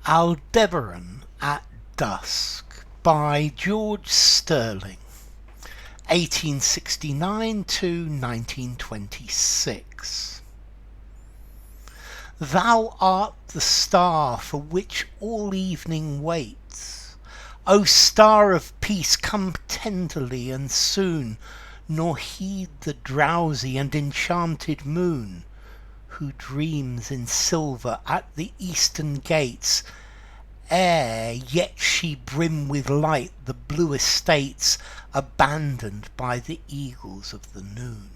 Aldebaran at Dusk by George Sterling, 1869 to 1926. Thou art the star for which all evening waits. O star of peace, come tenderly and soon, nor heed the drowsy and enchanted moon, who dreams in silver at the eastern gates, ere yet she brim with light the blue estates abandoned by the eagles of the noon.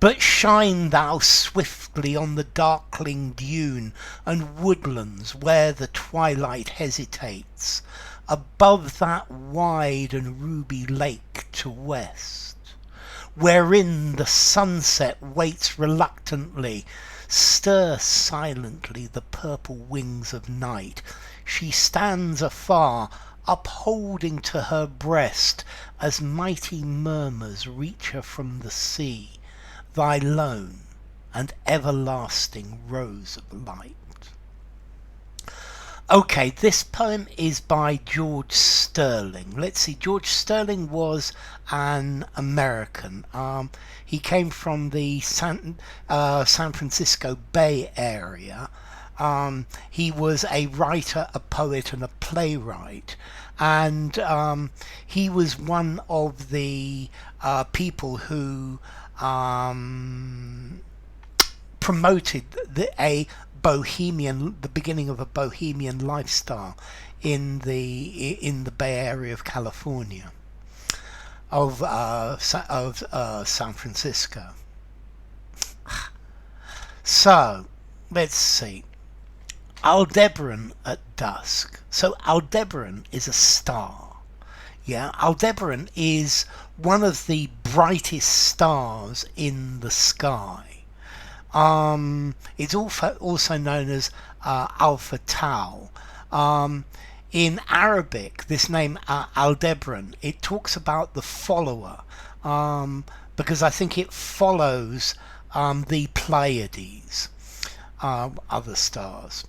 But shine thou swiftly on the darkling dune and woodlands where the twilight hesitates, above that wide and ruby lake to west, wherein the sunset waits reluctantly. Stir silently the purple wings of night. She stands afar, upholding to her breast, as mighty murmurs reach her from the sea, thy lone and everlasting rose of light. Okay, this poem is by George Sterling. Let's see, George Sterling was an American. He came from the San Francisco Bay Area. He was a writer, a poet, and a playwright. And he was one of the people who promoted the beginning of a bohemian lifestyle in the Bay Area of California, of San Francisco. So let's see, Aldebaran at dusk. So Aldebaran is a star. Yeah, Aldebaran is one of the brightest stars in the sky. It's also known as Alpha Tau. In Arabic, this name Aldebaran, it talks about the follower, because I think it follows the Pleiades, other stars.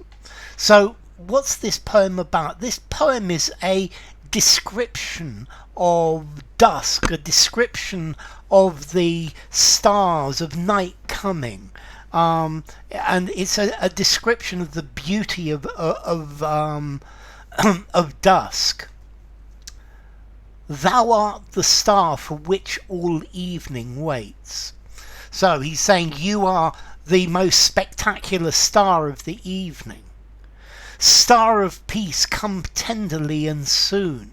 So what's this poem about? This poem is a description of dusk, a description of the stars of night coming. And it's a description of the beauty of dusk. Thou art the star for which all evening waits. So he's saying you are the most spectacular star of the evening. Star of peace, come tenderly and soon.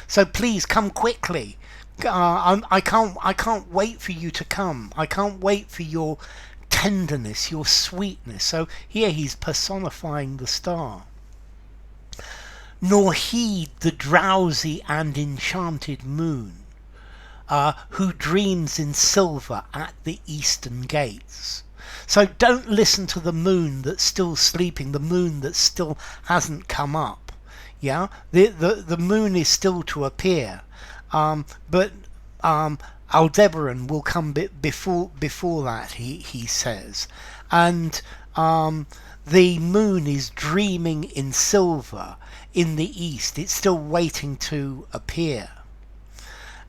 So please come quickly. I can't wait for you to come. I can't wait for your tenderness, your sweetness. So here he's personifying the star. Nor heed the drowsy and enchanted moon, who dreams in silver at the eastern gates. So don't listen to the moon that's still sleeping, the moon that still hasn't come up. Yeah, the moon is still to appear, but Aldebaran will come before that, he says. And the moon is dreaming in silver in the east. It's still waiting to appear.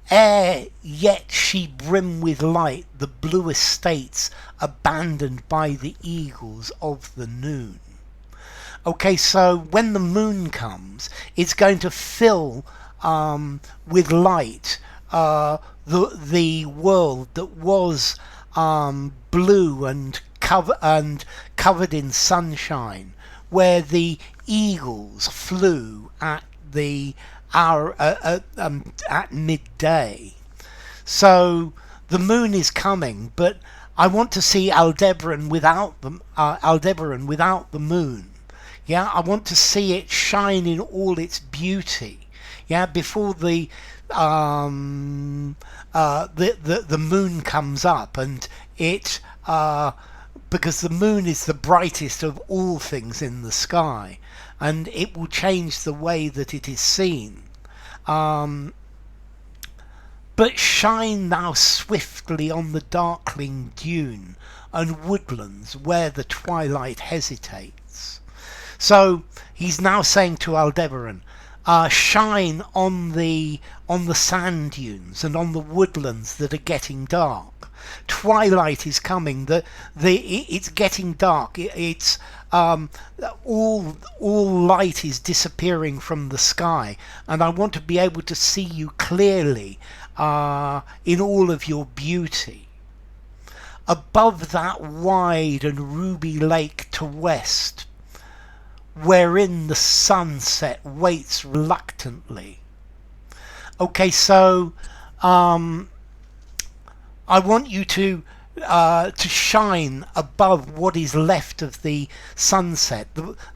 Ere yet she brim with light the blue estates abandoned by the eagles of the noon. Okay, so when the moon comes, it's going to fill with light the world that was blue and covered in sunshine, where the eagles flew at the hour at midday. So the moon is coming, but I want to see Aldebaran without the moon. Yeah, I want to see it shine in all its beauty. Yeah, before the moon comes up, and it because the moon is the brightest of all things in the sky, and it will change the way that it is seen. But shine thou swiftly on the darkling dune and woodlands where the twilight hesitates. So he's now saying to Aldebaran, shine on the sand dunes and on the woodlands that are getting dark. Twilight is coming. It's getting dark. It's all light is disappearing from the sky, and I want to be able to see you clearly in all of your beauty. Above that wide and ruby lake to west, wherein the sunset waits reluctantly. Okay, so I want you to shine above what is left of the sunset.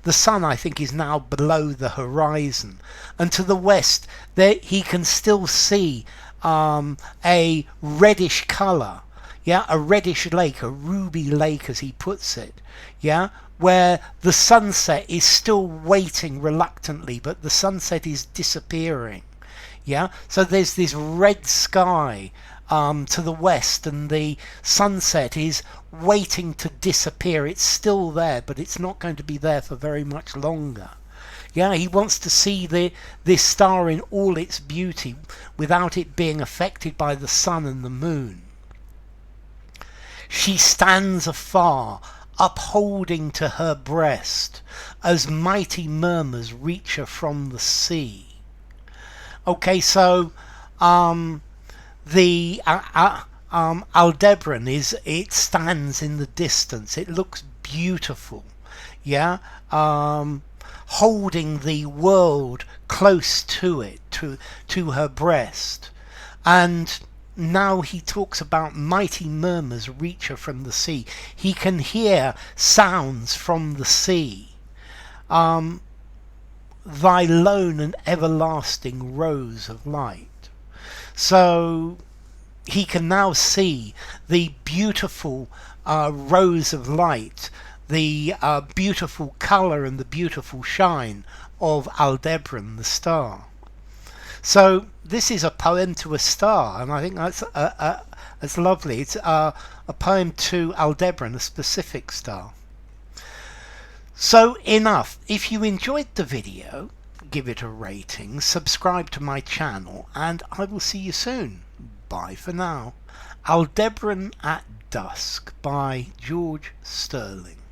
The sun, I think, is now below the horizon, and to the west there he can still see a reddish colour. Yeah, a reddish lake, a ruby lake as he puts it. Yeah, where the sunset is still waiting reluctantly, but the sunset is disappearing. Yeah, so there's this red sky to the west, and the sunset is waiting to disappear. It's still there, but it's not going to be there for very much longer. Yeah, he wants to see this star in all its beauty without it being affected by the sun and the moon. She stands afar, upholding to her breast, as mighty murmurs reach her from the sea. Okay, so the Aldebaran it stands in the distance. It looks beautiful. Yeah, holding the world close to it, to her breast, and now he talks about mighty murmurs reach her from the sea. He can hear sounds from the sea. Thy lone and everlasting rose of light. So he can now see the beautiful rose of light, the beautiful colour and the beautiful shine of Aldebaran, the star. So this is a poem to a star, and I think that's lovely. It's a poem to Aldebaran, a specific star. So enough. If you enjoyed the video, give it a rating, subscribe to my channel, and I will see you soon. Bye for now. Aldebaran at Dusk by George Sterling.